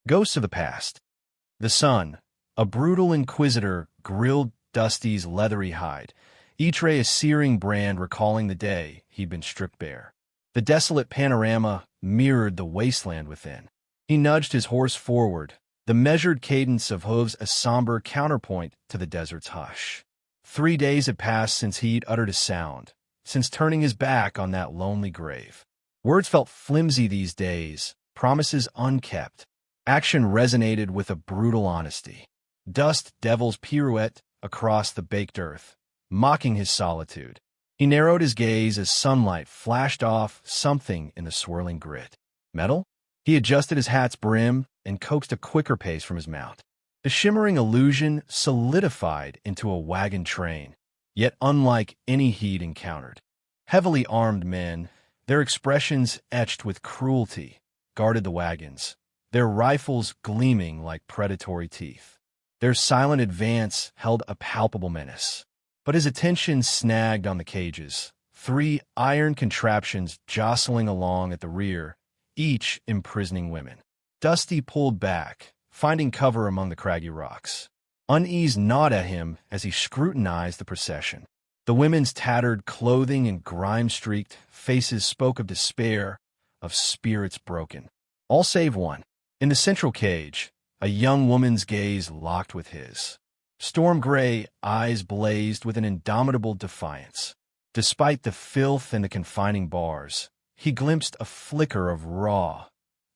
Ghosts of the past. The sun, a brutal inquisitor, grilled Dusty's leathery hide, each ray a searing brand recalling the day he'd been stripped bare. The desolate panorama mirrored the wasteland within. He nudged his horse forward, the measured cadence of hooves a somber counterpoint to the desert's hush. 3 days had passed since he'd uttered a sound, since turning his back on that lonely grave. Words felt flimsy these days, promises unkept. Action resonated with a brutal honesty. Dust devils pirouette across the baked earth, mocking his solitude. He narrowed his gaze as sunlight flashed off something in the swirling grit. Metal? He adjusted his hat's brim and coaxed a quicker pace from his mount. The shimmering illusion solidified into a wagon train, yet unlike any he'd encountered. Heavily armed men, their expressions etched with cruelty, guarded the wagons, their rifles gleaming like predatory teeth. Their silent advance held a palpable menace. But his attention snagged on the cages, 3 iron contraptions jostling along at the rear, each imprisoning women. Dusty pulled back, finding cover among the craggy rocks. Unease gnawed at him as he scrutinized the procession. The women's tattered clothing and grime-streaked faces spoke of despair, of spirits broken. All save one. In the central cage, a young woman's gaze locked with his. Storm-gray eyes blazed with an indomitable defiance. Despite the filth and the confining bars, he glimpsed a flicker of raw,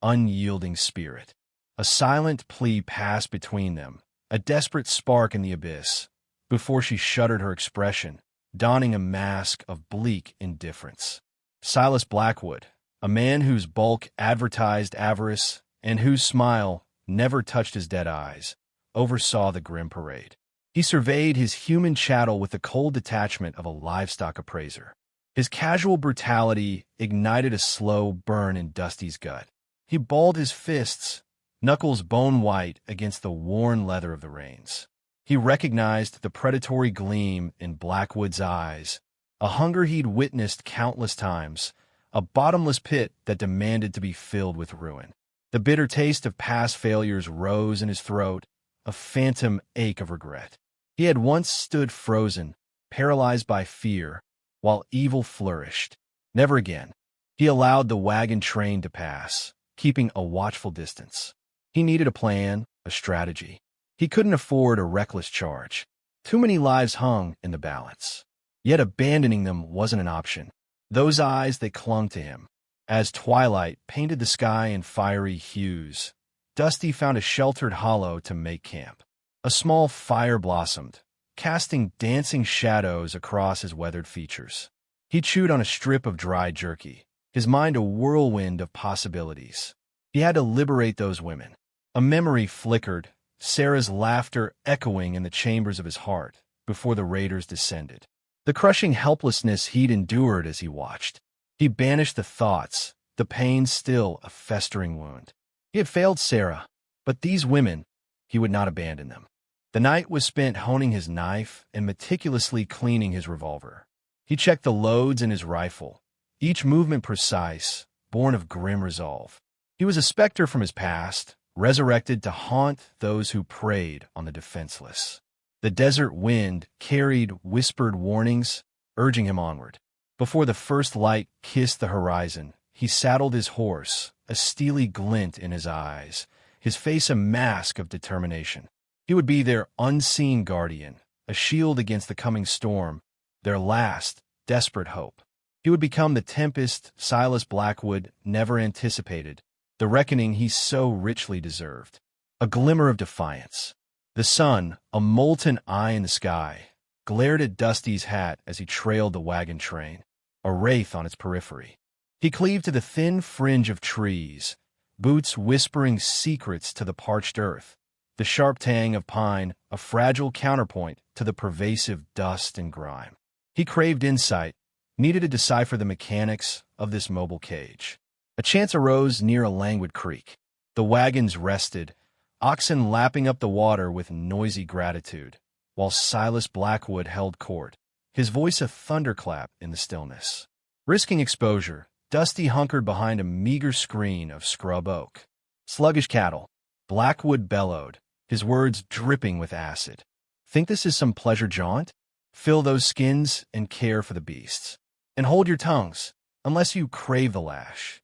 unyielding spirit. A silent plea passed between them, a desperate spark in the abyss, before she shuttered her expression, donning a mask of bleak indifference. Silas Blackwood, a man whose bulk advertised avarice and whose smile never touched his dead eyes, oversaw the grim parade. He surveyed his human chattel with the cold detachment of a livestock appraiser. His casual brutality ignited a slow burn in Dusty's gut. He balled his fists, knuckles bone-white against the worn leather of the reins. He recognized the predatory gleam in Blackwood's eyes, a hunger he'd witnessed countless times, a bottomless pit that demanded to be filled with ruin. The bitter taste of past failures rose in his throat, a phantom ache of regret. He had once stood frozen, paralyzed by fear, while evil flourished. Never again. He allowed the wagon train to pass, keeping a watchful distance. He needed a plan, a strategy. He couldn't afford a reckless charge. Too many lives hung in the balance. Yet abandoning them wasn't an option. Those eyes, they clung to him. As twilight painted the sky in fiery hues, Dusty found a sheltered hollow to make camp. A small fire blossomed, casting dancing shadows across his weathered features. He chewed on a strip of dry jerky, his mind a whirlwind of possibilities. He had to liberate those women. A memory flickered, Sarah's laughter echoing in the chambers of his heart before the raiders descended. The crushing helplessness he'd endured as he watched. He banished the thoughts, the pain still a festering wound. He had failed Sarah, but these women, he would not abandon them. The night was spent honing his knife and meticulously cleaning his revolver. He checked the loads in his rifle, each movement precise, born of grim resolve. He was a specter from his past, resurrected to haunt those who preyed on the defenseless. The desert wind carried whispered warnings, urging him onward. Before the first light kissed the horizon, he saddled his horse, a steely glint in his eyes, his face a mask of determination. He would be their unseen guardian, a shield against the coming storm, their last, desperate hope. He would become the tempest Silas Blackwood never anticipated, the reckoning he so richly deserved. A glimmer of defiance. The sun, a molten eye in the sky, glared at Dusty's hat as he trailed the wagon train, a wraith on its periphery. He cleaved to the thin fringe of trees, boots whispering secrets to the parched earth, the sharp tang of pine a fragile counterpoint to the pervasive dust and grime. He craved insight, needed to decipher the mechanics of this mobile cage. A chance arose near a languid creek. The wagons rested, oxen lapping up the water with noisy gratitude, while Silas Blackwood held court, his voice a thunderclap in the stillness. Risking exposure, Dusty hunkered behind a meager screen of scrub oak. Sluggish cattle, Blackwood bellowed, his words dripping with acid. Think this is some pleasure jaunt? Fill those skins and care for the beasts. And hold your tongues, unless you crave the lash.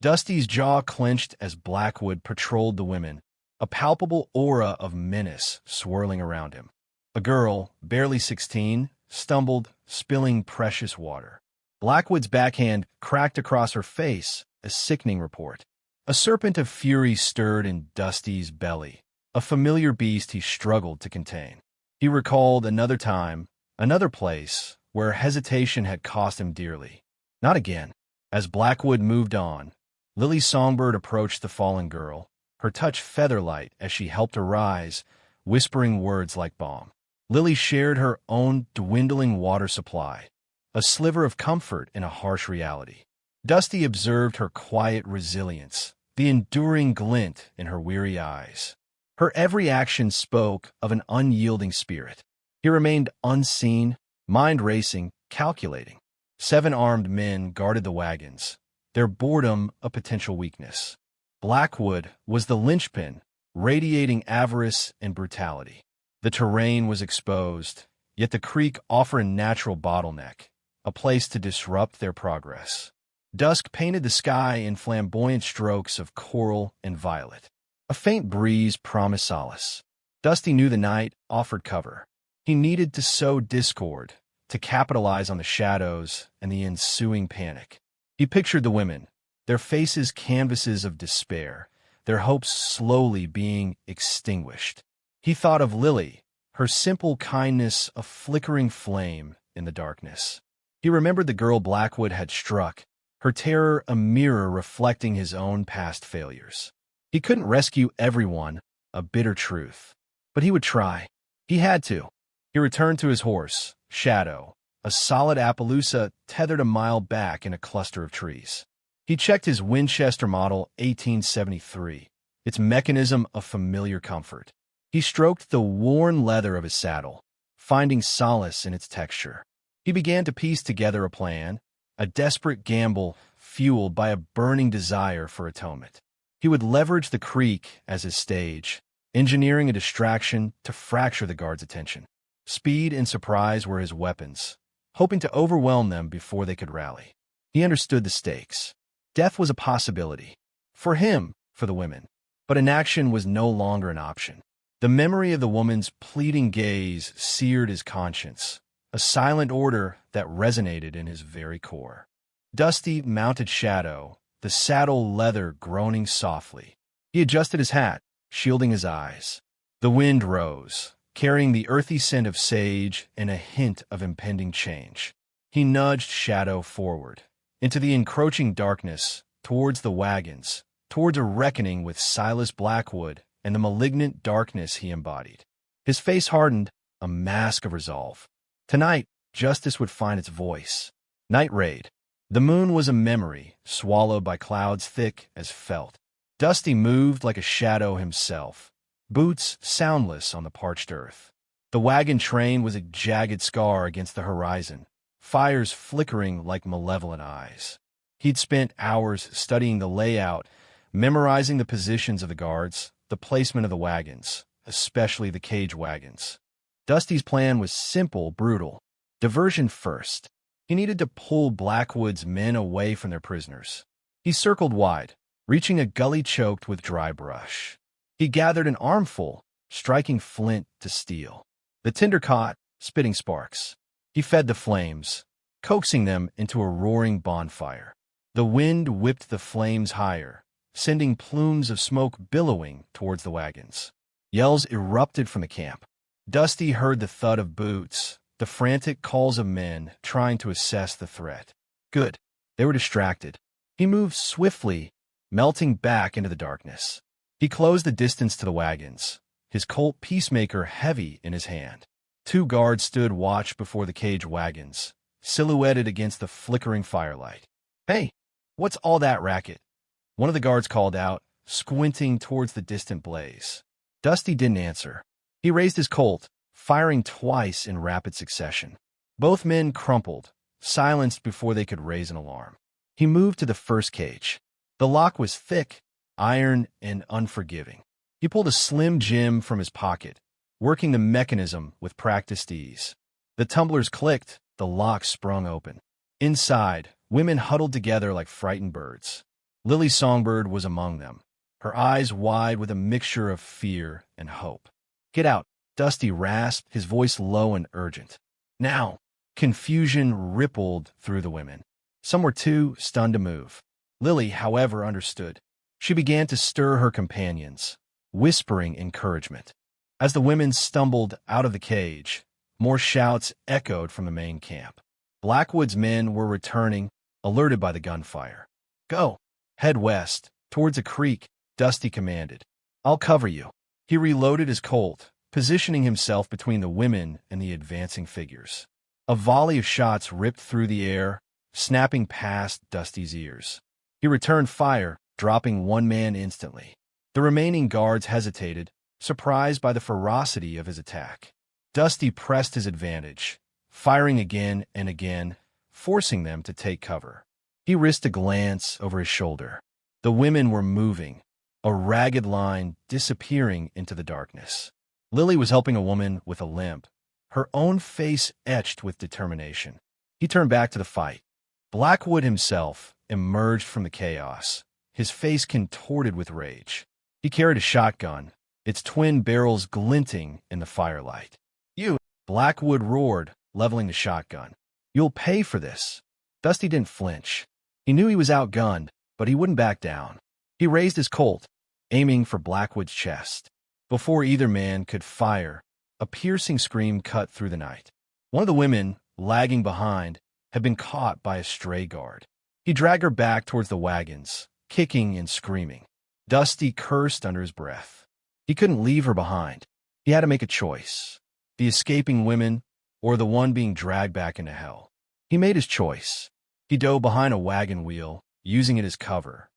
Dusty's jaw clenched as Blackwood patrolled the women, a palpable aura of menace swirling around him. A girl, barely 16, stumbled, spilling precious water. Blackwood's backhand cracked across her face, a sickening report. A serpent of fury stirred in Dusty's belly, a familiar beast he struggled to contain. He recalled another time, another place, where hesitation had cost him dearly. Not again. As Blackwood moved on, Lily Songbird approached the fallen girl, her touch feather-light as she helped her rise, whispering words like balm. Lily shared her own dwindling water supply, a sliver of comfort in a harsh reality. Dusty observed her quiet resilience, the enduring glint in her weary eyes. Her every action spoke of an unyielding spirit. He remained unseen, mind-racing, calculating. 7 armed men guarded the wagons, their boredom a potential weakness. Blackwood was the linchpin, radiating avarice and brutality. The terrain was exposed, yet the creek offered a natural bottleneck, a place to disrupt their progress. Dusk painted the sky in flamboyant strokes of coral and violet. A faint breeze promised solace. Dusty knew the night offered cover. He needed to sow discord, to capitalize on the shadows and the ensuing panic. He pictured the women, their faces canvases of despair, their hopes slowly being extinguished. He thought of Lily, her simple kindness a flickering flame in the darkness. He remembered the girl Blackwood had struck, her terror a mirror reflecting his own past failures. He couldn't rescue everyone, a bitter truth. But he would try. He had to. He returned to his horse, Shadow, a solid Appaloosa tethered a mile back in a cluster of trees. He checked his Winchester Model 1873, its mechanism a familiar comfort. He stroked the worn leather of his saddle, finding solace in its texture. He began to piece together a plan, a desperate gamble fueled by a burning desire for atonement. He would leverage the creek as his stage, engineering a distraction to fracture the guards' attention. Speed and surprise were his weapons, hoping to overwhelm them before they could rally. He understood the stakes. Death was a possibility. For him, for the women. But inaction was no longer an option. The memory of the woman's pleading gaze seared his conscience, a silent order that resonated in his very core. Dusty mounted Shadow, the saddle leather groaning softly. He adjusted his hat, shielding his eyes. The wind rose, carrying the earthy scent of sage and a hint of impending change. He nudged Shadow forward, into the encroaching darkness, towards the wagons, towards a reckoning with Silas Blackwood and the malignant darkness he embodied. His face hardened, a mask of resolve. Tonight, justice would find its voice. Night raid. The moon was a memory, swallowed by clouds thick as felt. Dusty moved like a shadow himself, boots soundless on the parched earth. The wagon train was a jagged scar against the horizon, fires flickering like malevolent eyes. He'd spent hours studying the layout, memorizing the positions of the guards, the placement of the wagons, especially the cage wagons. Dusty's plan was simple, brutal. Diversion first. He needed to pull Blackwood's men away from their prisoners. He circled wide, reaching a gully choked with dry brush. He gathered an armful, striking flint to steel. The tinder caught, spitting sparks. He fed the flames, coaxing them into a roaring bonfire. The wind whipped the flames higher, sending plumes of smoke billowing towards the wagons. Yells erupted from the camp. Dusty heard the thud of boots, the frantic calls of men trying to assess the threat. Good. They were distracted. He moved swiftly, melting back into the darkness. He closed the distance to the wagons, his Colt Peacemaker heavy in his hand. 2 guards stood watch before the cage wagons, silhouetted against the flickering firelight. "Hey, what's all that racket?" One of the guards called out, squinting towards the distant blaze. Dusty didn't answer. He raised his Colt, firing twice in rapid succession. Both men crumpled, silenced before they could raise an alarm. He moved to the first cage. The lock was thick, iron, and unforgiving. He pulled a slim gem from his pocket, working the mechanism with practiced ease. The tumblers clicked, the lock sprung open. Inside, women huddled together like frightened birds. Lily Songbird was among them, her eyes wide with a mixture of fear and hope. "Get out," Dusty rasped, his voice low and urgent. "Now!" Confusion rippled through the women. Some were too stunned to move. Lily, however, understood. She began to stir her companions, whispering encouragement. As the women stumbled out of the cage, more shouts echoed from the main camp. Blackwood's men were returning, alerted by the gunfire. "Go! Head west, towards a creek," Dusty commanded. "I'll cover you." He reloaded his Colt, positioning himself between the women and the advancing figures. A volley of shots ripped through the air, snapping past Dusty's ears. He returned fire, dropping one man instantly. The remaining guards hesitated, surprised by the ferocity of his attack. Dusty pressed his advantage, firing again and again, forcing them to take cover. He risked a glance over his shoulder. The women were moving, a ragged line disappearing into the darkness. Lily was helping a woman with a limp, her own face etched with determination. He turned back to the fight. Blackwood himself emerged from the chaos, his face contorted with rage. He carried a shotgun, its twin barrels glinting in the firelight. "You!" Blackwood roared, leveling the shotgun. "You'll pay for this." Dusty didn't flinch. He knew he was outgunned, but he wouldn't back down. He raised his Colt, aiming for Blackwood's chest. Before either man could fire, a piercing scream cut through the night. One of the women, lagging behind, had been caught by a stray guard. He dragged her back towards the wagons, kicking and screaming. Dusty cursed under his breath. He couldn't leave her behind. He had to make a choice. The escaping women, or the one being dragged back into hell. He made his choice. He dove behind a wagon wheel, using it as cover.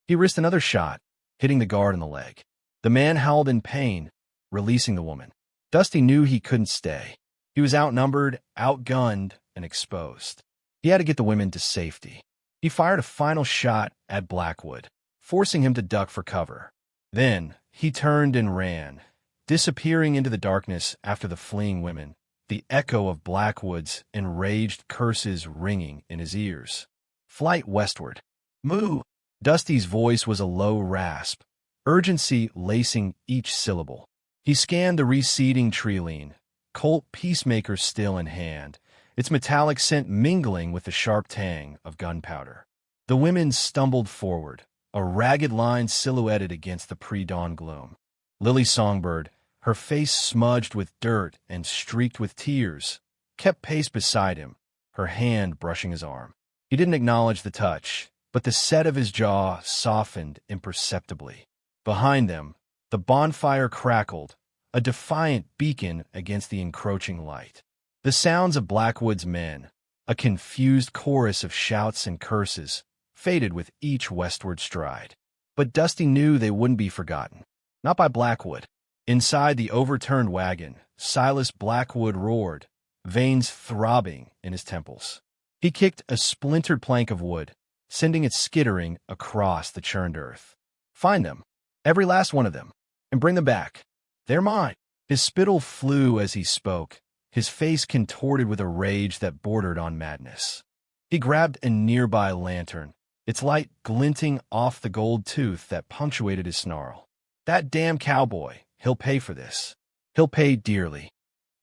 He risked another shot, hitting the guard in the leg. The man howled in pain, releasing the woman. Dusty knew he couldn't stay. He was outnumbered, outgunned, and exposed. He had to get the women to safety. He fired a final shot at Blackwood, forcing him to duck for cover. Then, he turned and ran, disappearing into the darkness after the fleeing women, the echo of Blackwood's enraged curses ringing in his ears. Flight westward. "Moo!" Dusty's voice was a low rasp, urgency lacing each syllable. He scanned the receding tree-line, Colt Peacemaker still in hand, its metallic scent mingling with the sharp tang of gunpowder. The women stumbled forward, a ragged line silhouetted against the pre-dawn gloom. Lily Songbird, her face smudged with dirt and streaked with tears, kept pace beside him, her hand brushing his arm. He didn't acknowledge the touch, but the set of his jaw softened imperceptibly. Behind them, the bonfire crackled, a defiant beacon against the encroaching light. The sounds of Blackwood's men, a confused chorus of shouts and curses, faded with each westward stride. But Dusty knew they wouldn't be forgotten. Not by Blackwood. Inside the overturned wagon, Silas Blackwood roared, veins throbbing in his temples. He kicked a splintered plank of wood, sending it skittering across the churned earth. "Find them, every last one of them, and bring them back. They're mine." His spittle flew as he spoke, his face contorted with a rage that bordered on madness. He grabbed a nearby lantern, its light glinting off the gold tooth that punctuated his snarl. "That damn cowboy, he'll pay for this. He'll pay dearly."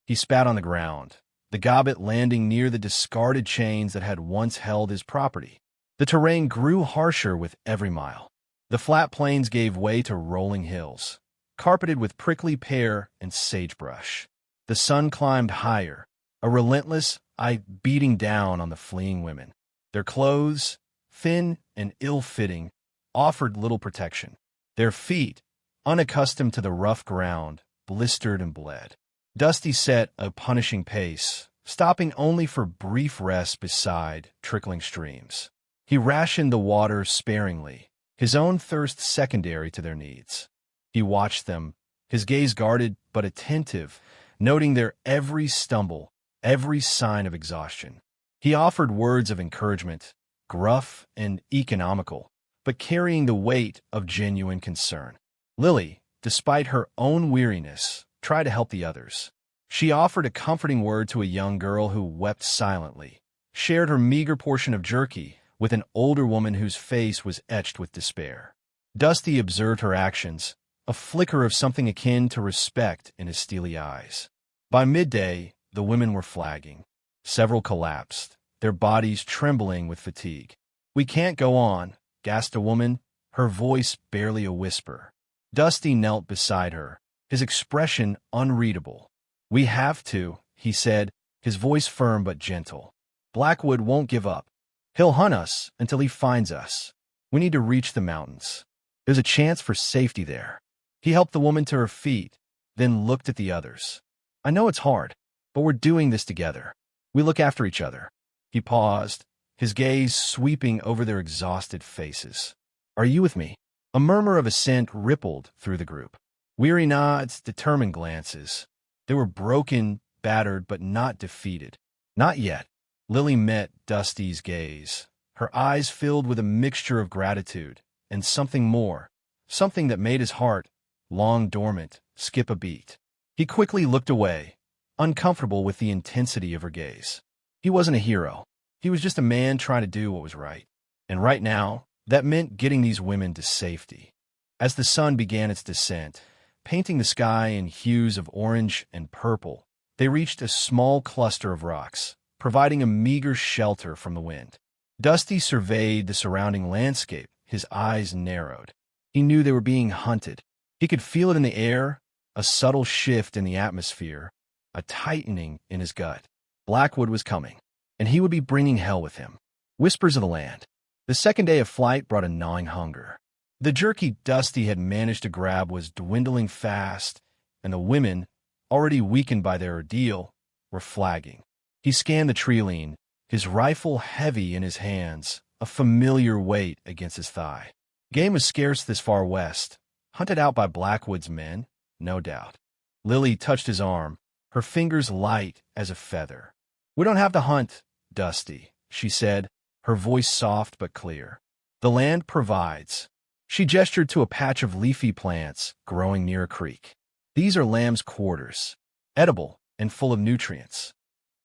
He spat on the ground, the gobbet landing near the discarded chains that had once held his property. The terrain grew harsher with every mile. The flat plains gave way to rolling hills, carpeted with prickly pear and sagebrush. The sun climbed higher, a relentless eye beating down on the fleeing women. Their clothes, thin and ill-fitting, offered little protection. Their feet, unaccustomed to the rough ground, blistered and bled. Dusty set a punishing pace, stopping only for brief rests beside trickling streams. He rationed the water sparingly, his own thirst secondary to their needs. He watched them, his gaze guarded but attentive, noting their every stumble, every sign of exhaustion. He offered words of encouragement, gruff and economical, but carrying the weight of genuine concern. Lily, despite her own weariness, try to help the others. She offered a comforting word to a young girl who wept silently, shared her meager portion of jerky with an older woman whose face was etched with despair. Dusty observed her actions, a flicker of something akin to respect in his steely eyes. By midday, the women were flagging. Several collapsed, their bodies trembling with fatigue. "We can't go on," gasped a woman, her voice barely a whisper. Dusty knelt beside her, his expression unreadable. "We have to," he said, his voice firm but gentle. "Blackwood won't give up. He'll hunt us until he finds us. We need to reach the mountains. There's a chance for safety there." He helped the woman to her feet, then looked at the others. "I know it's hard, but we're doing this together. We look after each other." He paused, his gaze sweeping over their exhausted faces. "Are you with me?" A murmur of assent rippled through the group. Weary nods, determined glances. They were broken, battered, but not defeated. "Not yet." Lily met Dusty's gaze, her eyes filled with a mixture of gratitude and something more, something that made his heart, long dormant, skip a beat. He quickly looked away, uncomfortable with the intensity of her gaze. He wasn't a hero. He was just a man trying to do what was right. And right now, that meant getting these women to safety. As the sun began its descent, painting the sky in hues of orange and purple, they reached a small cluster of rocks, providing a meager shelter from the wind. Dusty surveyed the surrounding landscape, his eyes narrowed. He knew they were being hunted. He could feel it in the air, a subtle shift in the atmosphere, a tightening in his gut. Blackwood was coming, and he would be bringing hell with him. Whispers of the land. The second day of flight brought a gnawing hunger. The jerky Dusty had managed to grab was dwindling fast, and the women, already weakened by their ordeal, were flagging. He scanned the tree-line, his rifle heavy in his hands, a familiar weight against his thigh. Game was scarce this far west, hunted out by Blackwood's men, no doubt. Lily touched his arm, her fingers light as a feather. "We don't have to hunt, Dusty," she said, her voice soft but clear. "The land provides." She gestured to a patch of leafy plants growing near a creek. "These are lamb's quarters, edible and full of nutrients."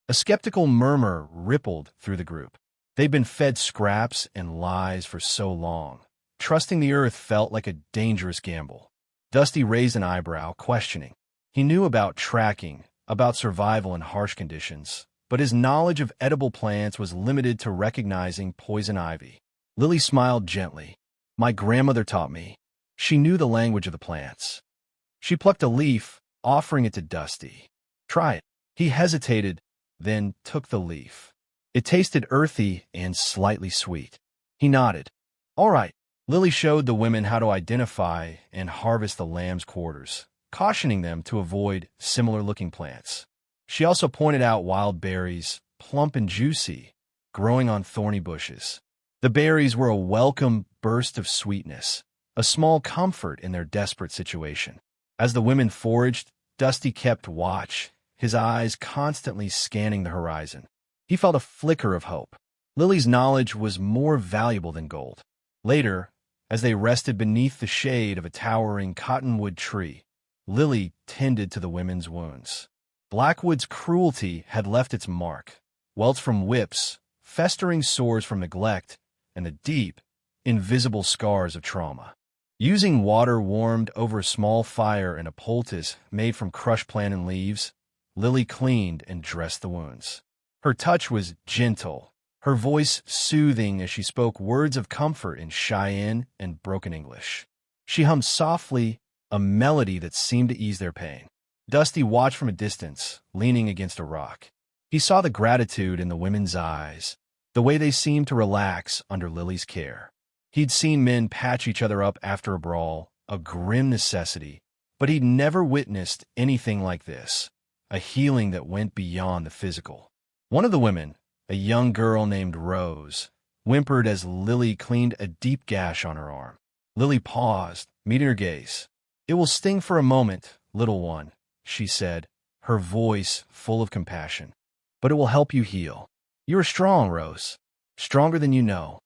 A skeptical murmur rippled through the group. They'd been fed scraps and lies for so long. Trusting the earth felt like a dangerous gamble. Dusty raised an eyebrow, questioning. He knew about tracking, about survival in harsh conditions, but his knowledge of edible plants was limited to recognizing poison ivy. Lily smiled gently. "My grandmother taught me." She knew the language of the plants. She plucked a leaf, offering it to Dusty. "Try it." He hesitated, then took the leaf. It tasted earthy and slightly sweet. He nodded. "All right." Lily showed the women how to identify and harvest the lamb's quarters, cautioning them to avoid similar-looking plants. She also pointed out wild berries, plump and juicy, growing on thorny bushes. The berries were a welcome burst of sweetness, a small comfort in their desperate situation. As the women foraged, Dusty kept watch, his eyes constantly scanning the horizon. He felt a flicker of hope. Lily's knowledge was more valuable than gold. Later, as they rested beneath the shade of a towering cottonwood tree, Lily tended to the women's wounds. Blackwood's cruelty had left its mark, welts from whips, festering sores from neglect, and the deep, invisible scars of trauma. Using water warmed over a small fire and a poultice made from crushed plant and leaves, Lily cleaned and dressed the wounds. Her touch was gentle, her voice soothing as she spoke words of comfort in Cheyenne and broken English. She hummed softly, a melody that seemed to ease their pain. Dusty watched from a distance, leaning against a rock. He saw the gratitude in the women's eyes, the way they seemed to relax under Lily's care. He'd seen men patch each other up after a brawl, a grim necessity, but he'd never witnessed anything like this, a healing that went beyond the physical. One of the women, a young girl named Rose, whimpered as Lily cleaned a deep gash on her arm. Lily paused, meeting her gaze. "It will sting for a moment, little one," she said, her voice full of compassion. "But it will help you heal. You are strong, Rose, stronger than you know."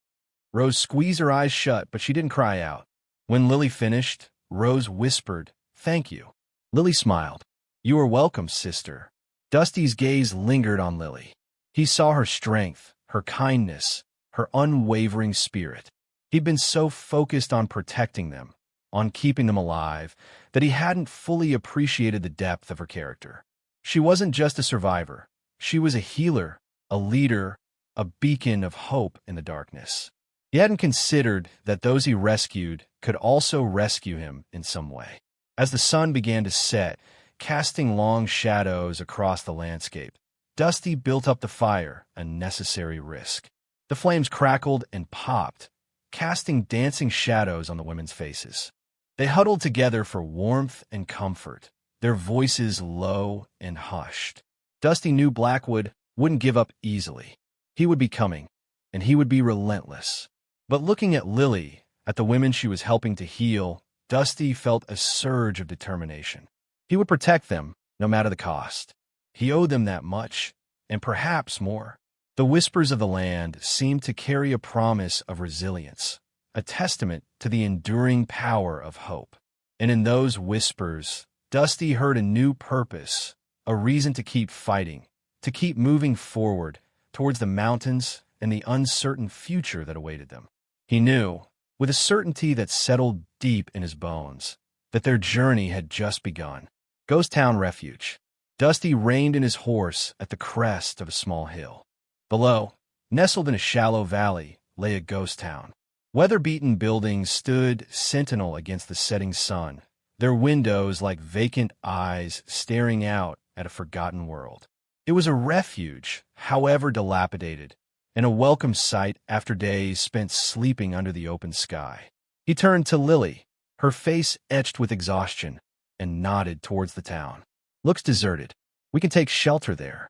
Rose squeezed her eyes shut, but she didn't cry out. When Lily finished, Rose whispered, "Thank you." Lily smiled. "You are welcome, sister." Dusty's gaze lingered on Lily. He saw her strength, her kindness, her unwavering spirit. He'd been so focused on protecting them, on keeping them alive, that he hadn't fully appreciated the depth of her character. She wasn't just a survivor. She was a healer, a leader, a beacon of hope in the darkness. He hadn't considered that those he rescued could also rescue him in some way. As the sun began to set, casting long shadows across the landscape, Dusty built up the fire, a necessary risk. The flames crackled and popped, casting dancing shadows on the women's faces. They huddled together for warmth and comfort, their voices low and hushed. Dusty knew Blackwood wouldn't give up easily. He would be coming, and he would be relentless. But looking at Lily, at the women she was helping to heal, Dusty felt a surge of determination. He would protect them, no matter the cost. He owed them that much, and perhaps more. The whispers of the land seemed to carry a promise of resilience, a testament to the enduring power of hope. And in those whispers, Dusty heard a new purpose, a reason to keep fighting, to keep moving forward towards the mountains and the uncertain future that awaited them. He knew, with a certainty that settled deep in his bones, that their journey had just begun. Ghost Town Refuge. Dusty reined in his horse at the crest of a small hill. Below, nestled in a shallow valley, lay a ghost town. Weather-beaten buildings stood sentinel against the setting sun, their windows like vacant eyes staring out at a forgotten world. It was a refuge, however dilapidated, and a welcome sight after days spent sleeping under the open sky. He turned to Lily, her face etched with exhaustion, and nodded towards the town. "Looks deserted. We can take shelter there."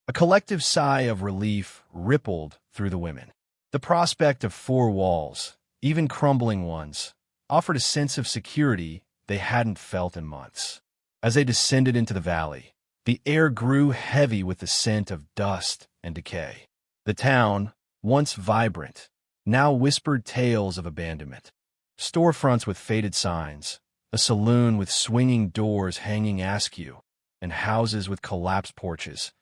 A collective sigh of relief rippled through the women. The prospect of four walls, even crumbling ones, offered a sense of security they hadn't felt in months. As they descended into the valley, the air grew heavy with the scent of dust and decay. The town, once vibrant, now whispered tales of abandonment. Storefronts with faded signs, a saloon with swinging doors hanging askew, and houses with collapsed porches,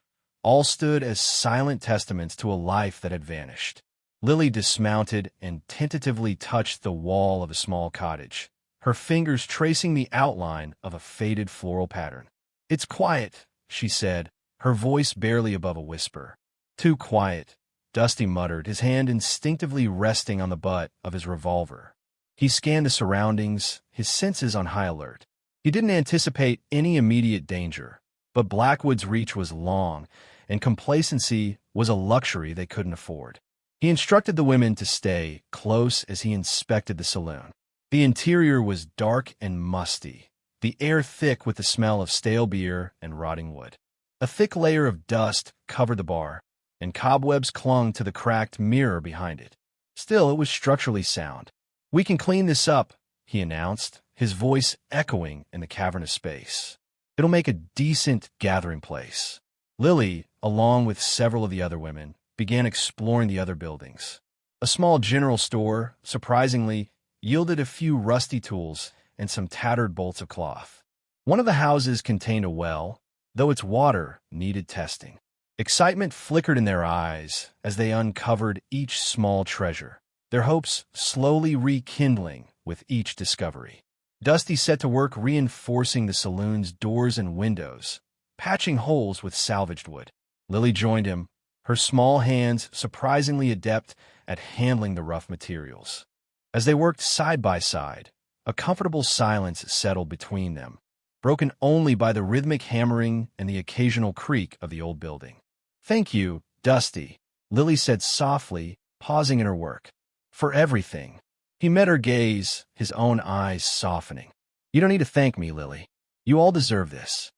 all stood as silent testaments to a life that had vanished. Lily dismounted and tentatively touched the wall of a small cottage, her fingers tracing the outline of a faded floral pattern. "It's quiet," she said, her voice barely above a whisper. "Too quiet," Dusty muttered, his hand instinctively resting on the butt of his revolver. He scanned the surroundings, his senses on high alert. He didn't anticipate any immediate danger, but Blackwood's reach was long, and complacency was a luxury they couldn't afford. He instructed the women to stay close as he inspected the saloon. The interior was dark and musty, the air thick with the smell of stale beer and rotting wood. A thick layer of dust covered the bar, and cobwebs clung to the cracked mirror behind it. Still, it was structurally sound. "We can clean this up," he announced, his voice echoing in the cavernous space. "It'll make a decent gathering place." Lily, along with several of the other women, began exploring the other buildings. A small general store, surprisingly, yielded a few rusty tools and some tattered bolts of cloth. One of the houses contained a well, though its water needed testing. Excitement flickered in their eyes as they uncovered each small treasure, their hopes slowly rekindling with each discovery. Dusty set to work reinforcing the saloon's doors and windows, patching holes with salvaged wood. Lily joined him, her small hands surprisingly adept at handling the rough materials. As they worked side by side, a comfortable silence settled between them, broken only by the rhythmic hammering and the occasional creak of the old building. "Thank you, Dusty," Lily said softly, pausing in her work. "For everything." He met her gaze, his own eyes softening. "You don't need to thank me, Lily. You all deserve this."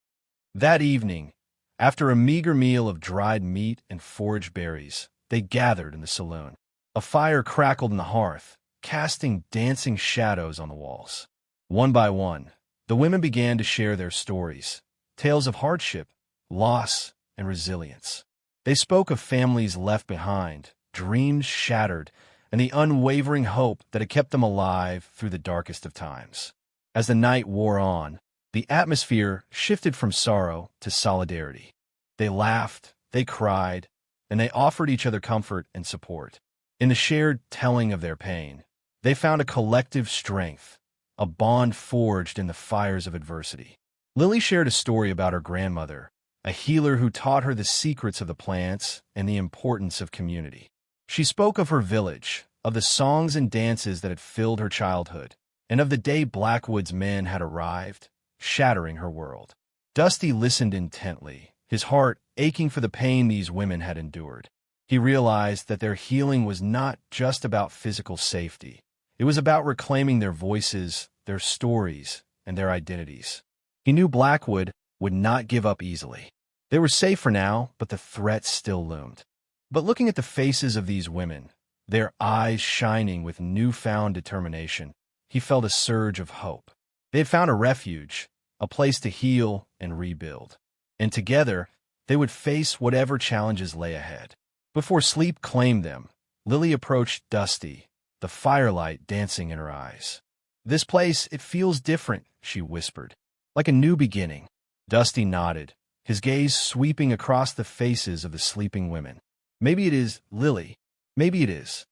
That evening, after a meager meal of dried meat and foraged berries, they gathered in the saloon. A fire crackled in the hearth, casting dancing shadows on the walls. One by one, the women began to share their stories, tales of hardship, loss, and resilience. They spoke of families left behind, dreams shattered, and the unwavering hope that had kept them alive through the darkest of times. As the night wore on, The atmosphere shifted from sorrow to solidarity. They laughed, they cried, and they offered each other comfort and support. In the shared telling of their pain, they found a collective strength, a bond forged in the fires of adversity. Lily shared a story about her grandmother, a healer who taught her the secrets of the plants and the importance of community. She spoke of her village, of the songs and dances that had filled her childhood, and of the day Blackwood's men had arrived, shattering her world. Dusty listened intently, his heart aching for the pain these women had endured. He realized that their healing was not just about physical safety. It was about reclaiming their voices, their stories, and their identities. He knew Blackwood would not give up easily. They were safe for now, but the threat still loomed. But looking at the faces of these women, their eyes shining with newfound determination, he felt a surge of hope. They had found a refuge, a place to heal and rebuild. And together, they would face whatever challenges lay ahead. Before sleep claimed them, Lily approached Dusty, the firelight dancing in her eyes. "This place, it feels different," she whispered. "Like a new beginning." Dusty nodded, his gaze sweeping across the faces of the sleeping women. "Maybe it is, Lily. Maybe it is."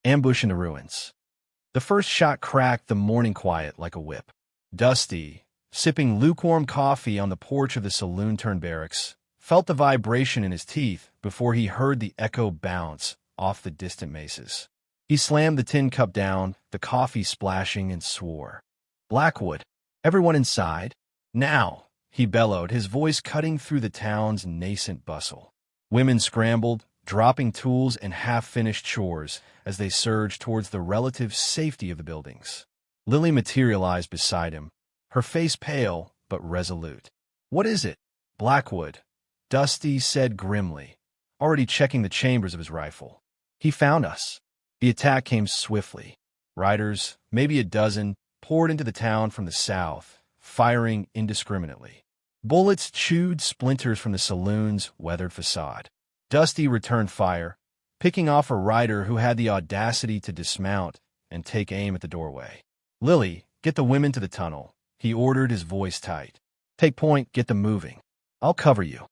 Ambush in the ruins. The first shot cracked the morning quiet like a whip. Dusty, sipping lukewarm coffee on the porch of the saloon-turned barracks, felt the vibration in his teeth before he heard the echo bounce off the distant mesas. He slammed the tin cup down, the coffee splashing, and swore. "Blackwood, everyone inside, now!" he bellowed, his voice cutting through the town's nascent bustle. Women scrambled, dropping tools and half-finished chores as they surged towards the relative safety of the buildings. Lily materialized beside him, her face pale but resolute. "What is it, Blackwood?" Dusty said grimly, already checking the chambers of his rifle. "He found us." The attack came swiftly. Riders, maybe a dozen, poured into the town from the south, firing indiscriminately. Bullets chewed splinters from the saloon's weathered facade. Dusty returned fire, picking off a rider who had the audacity to dismount and take aim at the doorway. "Lily, get the women to the tunnel," he ordered, his voice tight. "Take point, get them moving. I'll cover you."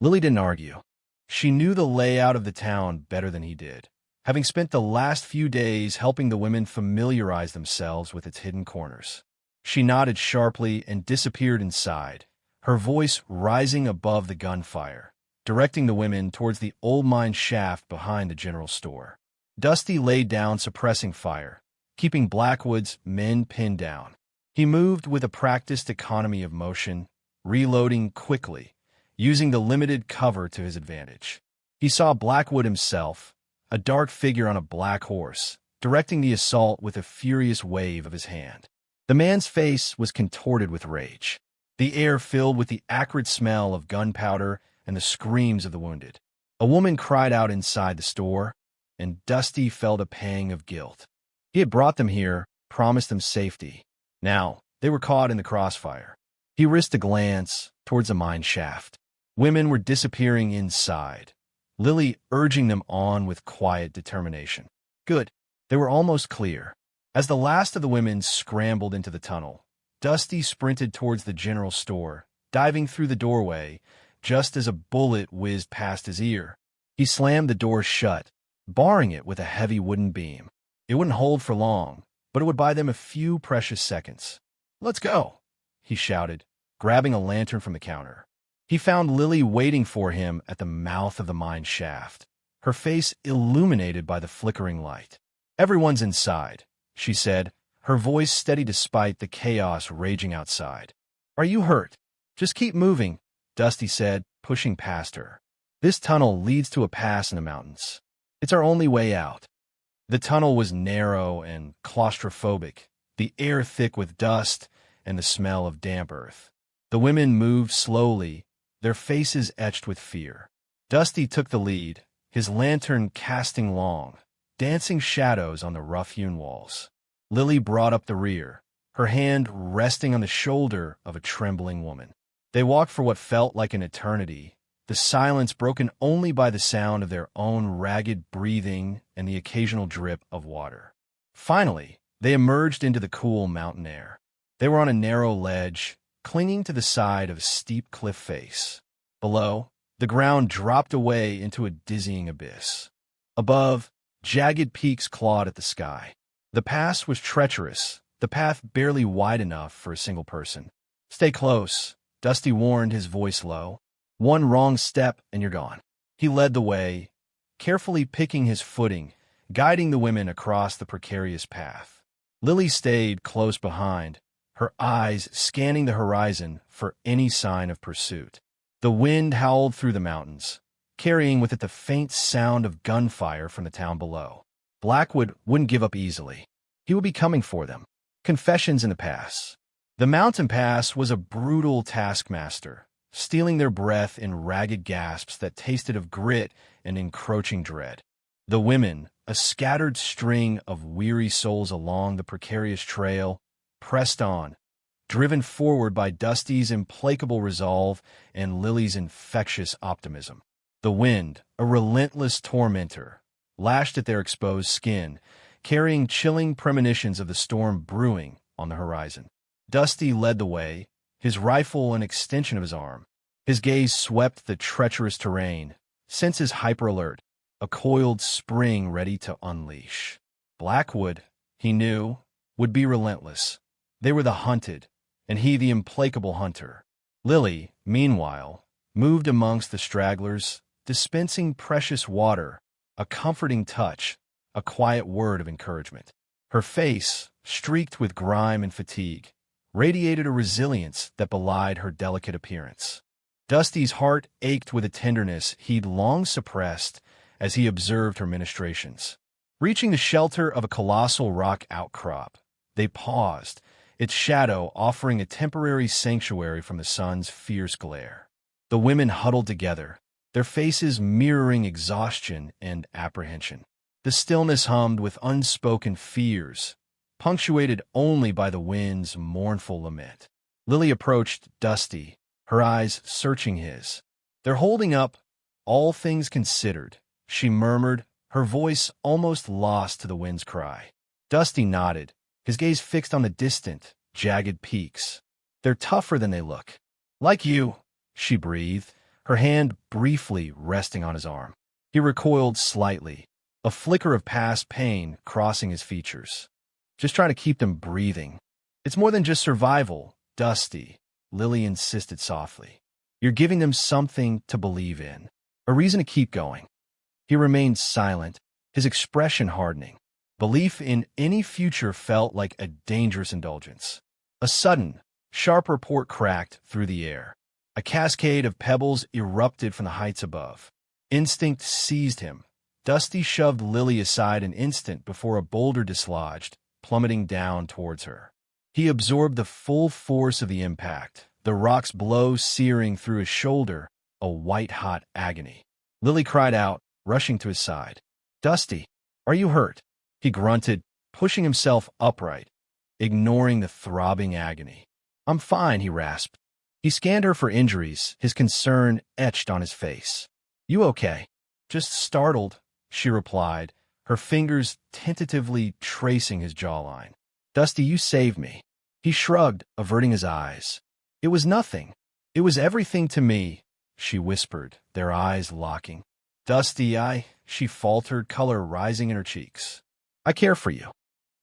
Lily didn't argue. She knew the layout of the town better than he did, having spent the last few days helping the women familiarize themselves with its hidden corners. She nodded sharply and disappeared inside, her voice rising above the gunfire, directing the women towards the old mine shaft behind the general store. Dusty laid down, suppressing fire, keeping Blackwood's men pinned down. He moved with a practiced economy of motion, reloading quickly, using the limited cover to his advantage. He saw Blackwood himself, a dark figure on a black horse, directing the assault with a furious wave of his hand. The man's face was contorted with rage, the air filled with the acrid smell of gunpowder and the screams of the wounded. A woman cried out inside the store, and Dusty felt a pang of guilt. He had brought them here, promised them safety. Now, they were caught in the crossfire. He risked a glance towards the mine shaft. Women were disappearing inside, Lily urging them on with quiet determination. Good. They were almost clear. As the last of the women scrambled into the tunnel, Dusty sprinted towards the general store, diving through the doorway just as a bullet whizzed past his ear. He slammed the door shut, barring it with a heavy wooden beam. It wouldn't hold for long, but it would buy them a few precious seconds. "Let's go," he shouted, grabbing a lantern from the counter. He found Lily waiting for him at the mouth of the mine shaft, her face illuminated by the flickering light. "Everyone's inside," she said, her voice steady despite the chaos raging outside. "Are you hurt? Just keep moving," Dusty said, pushing past her. "This tunnel leads to a pass in the mountains. It's our only way out." The tunnel was narrow and claustrophobic, the air thick with dust and the smell of damp earth. The women moved slowly, their faces etched with fear. Dusty took the lead, his lantern casting long, dancing shadows on the rough-hewn walls. Lily brought up the rear, her hand resting on the shoulder of a trembling woman. They walked for what felt like an eternity, the silence broken only by the sound of their own ragged breathing and the occasional drip of water. Finally, they emerged into the cool mountain air. They were on a narrow ledge, clinging to the side of a steep cliff face. Below, the ground dropped away into a dizzying abyss. Above, jagged peaks clawed at the sky. The pass was treacherous, the path barely wide enough for a single person. "Stay close," Dusty warned, his voice low. "One wrong step and you're gone." He led the way, carefully picking his footing, guiding the women across the precarious path. Lily stayed close behind, her eyes scanning the horizon for any sign of pursuit. The wind howled through the mountains, carrying with it the faint sound of gunfire from the town below. Blackwood wouldn't give up easily. He would be coming for them. Confessions in the pass. The mountain pass was a brutal taskmaster, stealing their breath in ragged gasps that tasted of grit and encroaching dread. The women, a scattered string of weary souls along the precarious trail, pressed on, driven forward by Dusty's implacable resolve and Lily's infectious optimism. The wind, a relentless tormentor, lashed at their exposed skin, carrying chilling premonitions of the storm brewing on the horizon. Dusty led the way, his rifle an extension of his arm. His gaze swept the treacherous terrain, senses hyper-alert, a coiled spring ready to unleash. Blackwood, he knew, would be relentless. They were the hunted, and he the implacable hunter. Lily, meanwhile, moved amongst the stragglers, dispensing precious water, a comforting touch, a quiet word of encouragement. Her face, streaked with grime and fatigue, radiated a resilience that belied her delicate appearance. Dusty's heart ached with a tenderness he'd long suppressed as he observed her ministrations. Reaching the shelter of a colossal rock outcrop, they paused, its shadow offering a temporary sanctuary from the sun's fierce glare. The women huddled together, their faces mirroring exhaustion and apprehension. The stillness hummed with unspoken fears, punctuated only by the wind's mournful lament. Lily approached Dusty, her eyes searching his. "They're holding up, all things considered," she murmured, her voice almost lost to the wind's cry. Dusty nodded, his gaze fixed on the distant, jagged peaks. "They're tougher than they look." "Like you," she breathed, her hand briefly resting on his arm. He recoiled slightly, a flicker of past pain crossing his features. "Just trying to keep them breathing." "It's more than just survival, Dusty," Lily insisted softly. "You're giving them something to believe in, a reason to keep going." He remained silent, his expression hardening. Belief in any future felt like a dangerous indulgence. A sudden, sharp report cracked through the air. A cascade of pebbles erupted from the heights above. Instinct seized him. Dusty shoved Lily aside an instant before a boulder dislodged, plummeting down towards her. He absorbed the full force of the impact, the rock's blow searing through his shoulder, a white-hot agony. Lily cried out, rushing to his side. "Dusty, are you hurt?" He grunted, pushing himself upright, ignoring the throbbing agony. "I'm fine," he rasped. He scanned her for injuries, his concern etched on his face. "You okay?" "Just startled," she replied, her fingers tentatively tracing his jawline. "Dusty, you saved me." He shrugged, averting his eyes. "It was nothing. It was everything to me," she whispered, their eyes locking. "Dusty, she faltered, color rising in her cheeks. "I care for you."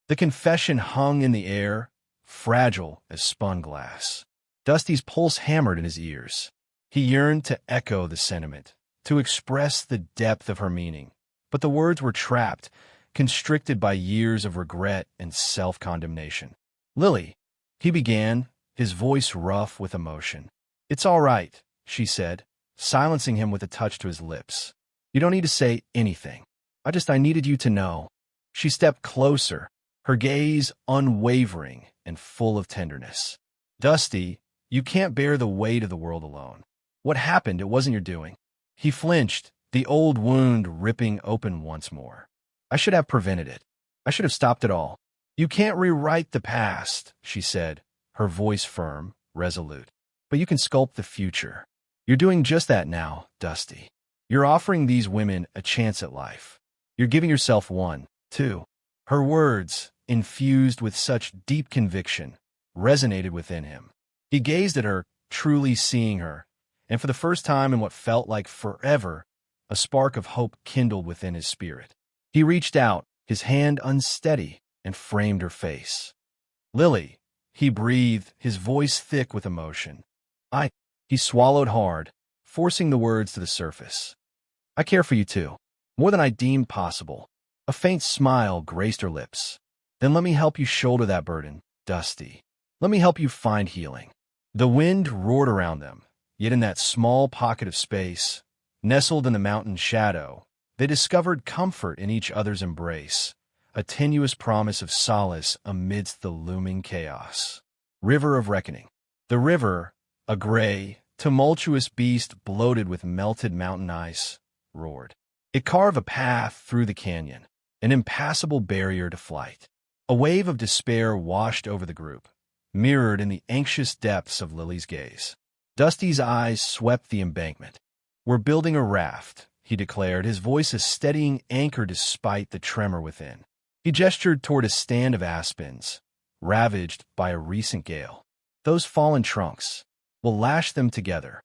The confession hung in the air, fragile as spun glass. Dusty's pulse hammered in his ears. He yearned to echo the sentiment, to express the depth of her meaning. But the words were trapped, constricted by years of regret and self-condemnation. "Lily," he began, his voice rough with emotion. "It's all right," she said, silencing him with a touch to his lips. "You don't need to say anything. I needed you to know." She stepped closer, her gaze unwavering and full of tenderness. "Dusty, you can't bear the weight of the world alone. What happened? It wasn't your doing." He flinched, the old wound ripping open once more. "I should have prevented it. I should have stopped it all." "You can't rewrite the past," she said, her voice firm, resolute. "But you can sculpt the future. You're doing just that now, Dusty. You're offering these women a chance at life. You're giving yourself one, too." Her words, infused with such deep conviction, resonated within him. He gazed at her, truly seeing her, and for the first time in what felt like forever, a spark of hope kindled within his spirit. He reached out, his hand unsteady, and framed her face. "Lily," he breathed, his voice thick with emotion. He swallowed hard, forcing the words to the surface. "I care for you too, more than I deemed possible." A faint smile graced her lips. "Then let me help you shoulder that burden, Dusty. Let me help you find healing." The wind roared around them, yet in that small pocket of space, nestled in the mountain shadow, they discovered comfort in each other's embrace, a tenuous promise of solace amidst the looming chaos. River of Reckoning. The river, a gray, tumultuous beast bloated with melted mountain ice, roared. It carved a path through the canyon, an impassable barrier to flight. A wave of despair washed over the group, mirrored in the anxious depths of Lily's gaze. Dusty's eyes swept the embankment. "We're building a raft," he declared, his voice a steadying anchor despite the tremor within. He gestured toward a stand of aspens, ravaged by a recent gale. "Those fallen trunks, we'll lash them together."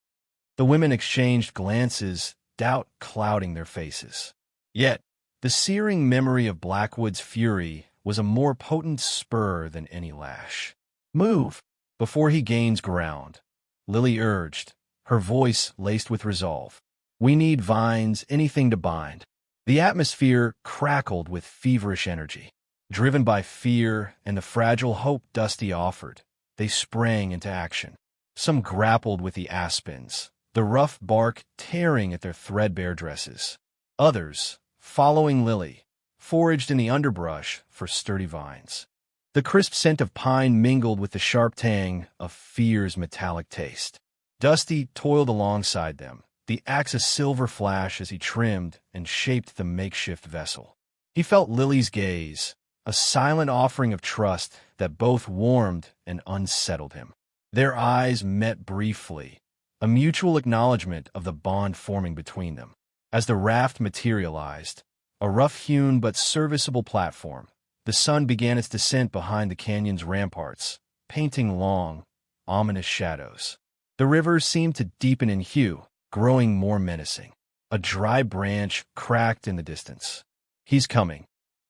The women exchanged glances, doubt clouding their faces. Yet, the searing memory of Blackwood's fury was a more potent spur than any lash. "Move!" Before he gains ground, Lily urged, her voice laced with resolve. "We need vines, anything to bind." The atmosphere crackled with feverish energy. Driven by fear and the fragile hope Dusty offered, they sprang into action. Some grappled with the aspens, the rough bark tearing at their threadbare dresses. Others, following Lily, foraged in the underbrush for sturdy vines. The crisp scent of pine mingled with the sharp tang of fear's metallic taste. Dusty toiled alongside them, the axe a silver flash as he trimmed and shaped the makeshift vessel. He felt Lily's gaze, a silent offering of trust that both warmed and unsettled him. Their eyes met briefly, a mutual acknowledgment of the bond forming between them. As the raft materialized, a rough-hewn but serviceable platform, the sun began its descent behind the canyon's ramparts, painting long, ominous shadows. The river seemed to deepen in hue, growing more menacing. A dry branch cracked in the distance. "He's coming."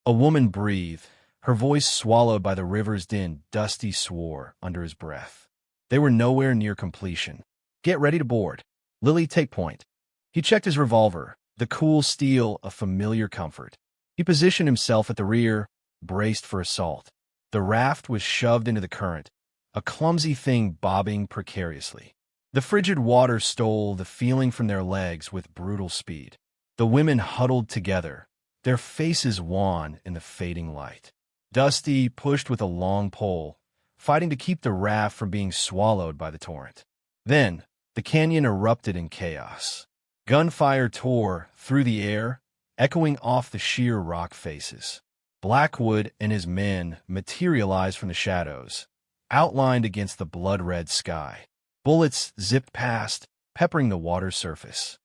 A woman breathed, her voice swallowed by the river's din. Dusty swore under his breath. They were nowhere near completion. "Get ready to board. Lily, take point." He checked his revolver, the cool steel a familiar comfort. He positioned himself at the rear, braced for assault. The raft was shoved into the current, a clumsy thing bobbing precariously. The frigid water stole the feeling from their legs with brutal speed. The women huddled together, their faces wan in the fading light. Dusty pushed with a long pole, fighting to keep the raft from being swallowed by the torrent. Then, the canyon erupted in chaos. Gunfire tore through the air, echoing off the sheer rock faces. Blackwood and his men materialized from the shadows, outlined against the blood-red sky. Bullets zipped past, peppering the water's surface.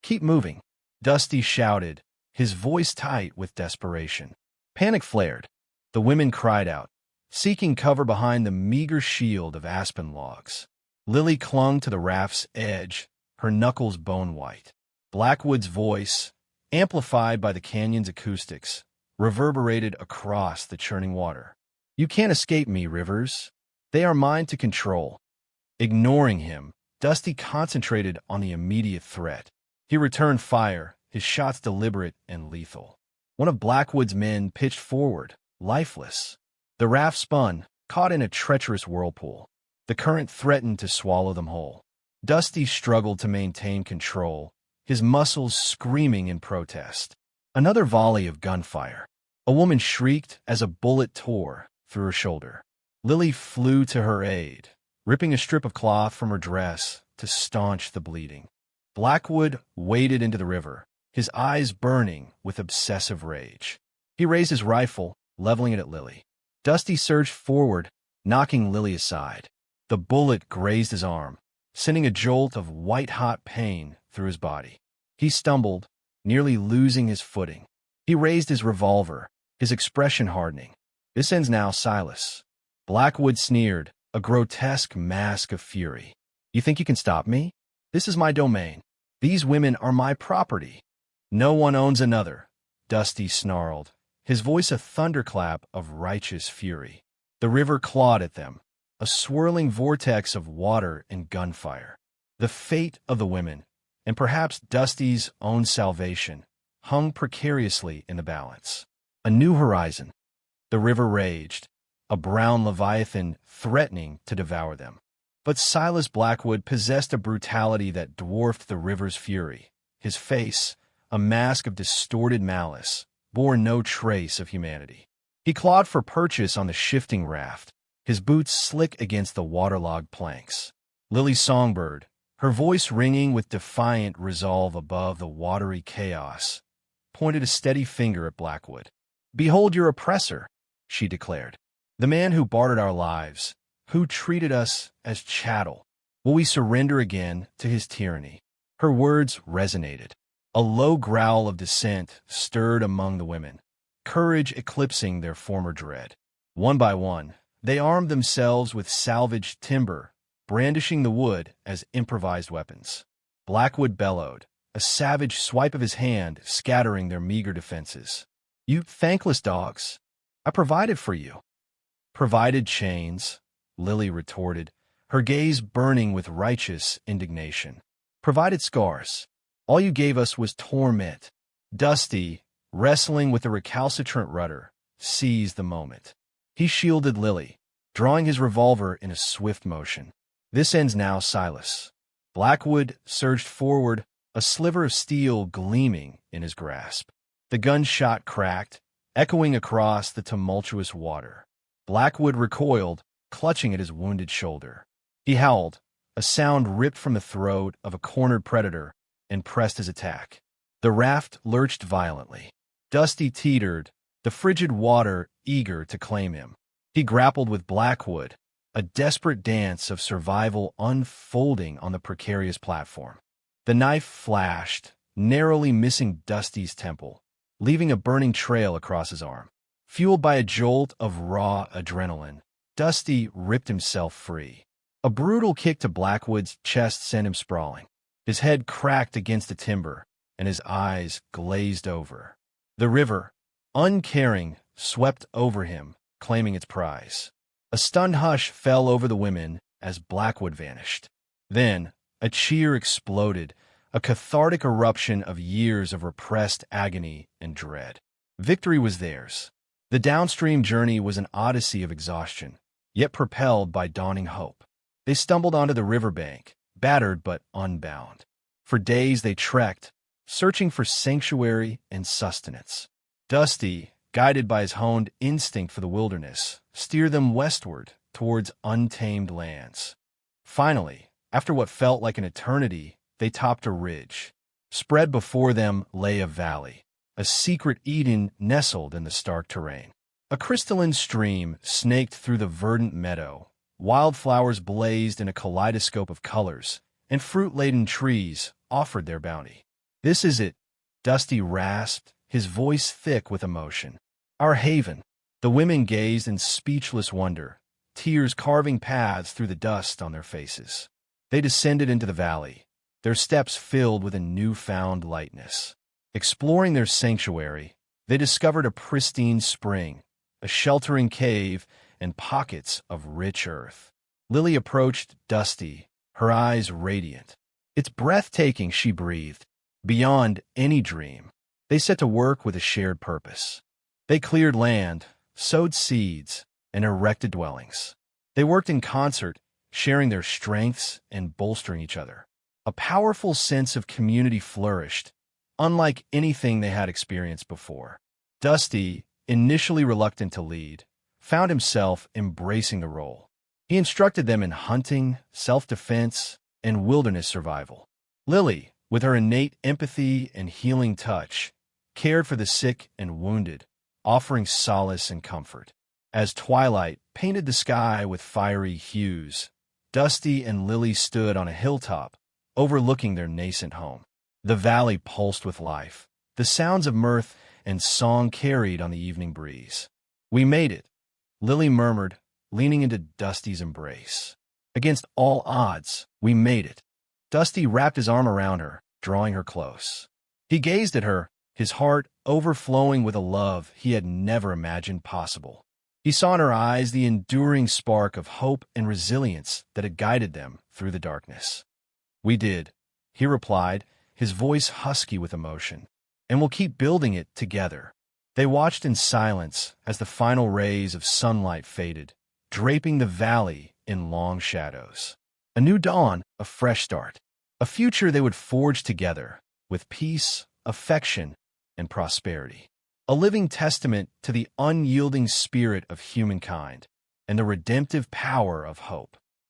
"Keep moving," Dusty shouted, his voice tight with desperation. Panic flared. The women cried out, seeking cover behind the meager shield of aspen logs. Lily clung to the raft's edge, her knuckles bone-white. Blackwood's voice, amplified by the canyon's acoustics, reverberated across the churning water. "You can't escape me, Rivers. They are mine to control." Ignoring him, Dusty concentrated on the immediate threat. He returned fire, his shots deliberate and lethal. One of Blackwood's men pitched forward, lifeless. The raft spun, caught in a treacherous whirlpool. The current threatened to swallow them whole. Dusty struggled to maintain control, his muscles screaming in protest. Another volley of gunfire. A woman shrieked as a bullet tore through her shoulder. Lily flew to her aid, ripping a strip of cloth from her dress to staunch the bleeding. Blackwood waded into the river, his eyes burning with obsessive rage. He raised his rifle, leveling it at Lily. Dusty surged forward, knocking Lily aside. The bullet grazed his arm, sending a jolt of white-hot pain through his body. He stumbled, nearly losing his footing. He raised his revolver, his expression hardening. "This ends now, Silas." Blackwood sneered, a grotesque mask of fury. "You think you can stop me? This is my domain. These women are my property. No one owns another," Dusty snarled, his voice a thunderclap of righteous fury. The river clawed at them, a swirling vortex of water and gunfire. The fate of the women, and perhaps Dusty's own salvation, hung precariously in the balance. A new horizon. The river raged, a brown leviathan threatening to devour them. But Silas Blackwood possessed a brutality that dwarfed the river's fury. His face, a mask of distorted malice, bore no trace of humanity. He clawed for purchase on the shifting raft, his boots slick against the waterlogged planks. Lily Songbird, her voice ringing with defiant resolve above the watery chaos, pointed a steady finger at Blackwood. "Behold your oppressor," she declared. "The man who bartered our lives, who treated us as chattel. Will we surrender again to his tyranny?" Her words resonated. A low growl of dissent stirred among the women, courage eclipsing their former dread. One by one, they armed themselves with salvaged timber, brandishing the wood as improvised weapons. Blackwood bellowed, a savage swipe of his hand scattering their meager defenses. "You thankless dogs! I provided for you." "Provided chains," Lily retorted, her gaze burning with righteous indignation. "Provided scars. All you gave us was torment." Dusty, wrestling with the recalcitrant rudder, seized the moment. He shielded Lily, drawing his revolver in a swift motion. "This ends now, Silas." Blackwood surged forward, a sliver of steel gleaming in his grasp. The gunshot cracked, echoing across the tumultuous water. Blackwood recoiled, clutching at his wounded shoulder. He howled, a sound ripped from the throat of a cornered predator, and pressed his attack. The raft lurched violently. Dusty teetered, the frigid water eager to claim him. He grappled with Blackwood, a desperate dance of survival unfolding on the precarious platform. The knife flashed, narrowly missing Dusty's temple, leaving a burning trail across his arm. Fueled by a jolt of raw adrenaline, Dusty ripped himself free. A brutal kick to Blackwood's chest sent him sprawling. His head cracked against the timber, and his eyes glazed over. The river, uncaring, swept over him, claiming its prize. A stunned hush fell over the women as Blackwood vanished. Then, a cheer exploded, a cathartic eruption of years of repressed agony and dread. Victory was theirs. The downstream journey was an odyssey of exhaustion, yet propelled by dawning hope. They stumbled onto the riverbank, battered but unbound. For days they trekked, searching for sanctuary and sustenance. Dusty, guided by his honed instinct for the wilderness, steered them westward towards untamed lands. Finally, after what felt like an eternity, they topped a ridge. Spread before them lay a valley, a secret Eden nestled in the stark terrain. A crystalline stream snaked through the verdant meadow. Wildflowers blazed in a kaleidoscope of colors, and fruit-laden trees offered their bounty. "This is it," Dusty rasped, his voice thick with emotion. "Our haven." The women gazed in speechless wonder, tears carving paths through the dust on their faces. They descended into the valley, their steps filled with a newfound lightness. Exploring their sanctuary, they discovered a pristine spring, a sheltering cave, and pockets of rich earth. Lily approached Dusty, her eyes radiant. "It's breathtaking," she breathed. "Beyond any dream." They set to work with a shared purpose. They cleared land, sowed seeds, and erected dwellings. They worked in concert, sharing their strengths and bolstering each other. A powerful sense of community flourished, unlike anything they had experienced before. Dusty, initially reluctant to lead, found himself embracing the role. He instructed them in hunting, self-defense, and wilderness survival. Lily, with her innate empathy and healing touch, cared for the sick and wounded, offering solace and comfort. As twilight painted the sky with fiery hues, Dusty and Lily stood on a hilltop, overlooking their nascent home. The valley pulsed with life, the sounds of mirth and song carried on the evening breeze. "We made it," Lily murmured, leaning into Dusty's embrace. Against all odds, we made it. Dusty wrapped his arm around her, drawing her close. He gazed at her, his heart overflowing with a love he had never imagined possible. He saw in her eyes the enduring spark of hope and resilience that had guided them through the darkness. "We did," he replied, his voice husky with emotion. "And we'll keep building it together." They watched in silence as the final rays of sunlight faded, draping the valley in long shadows. A new dawn, a fresh start, a future they would forge together, with peace, affection, and prosperity. A living testament to the unyielding spirit of humankind and the redemptive power of hope.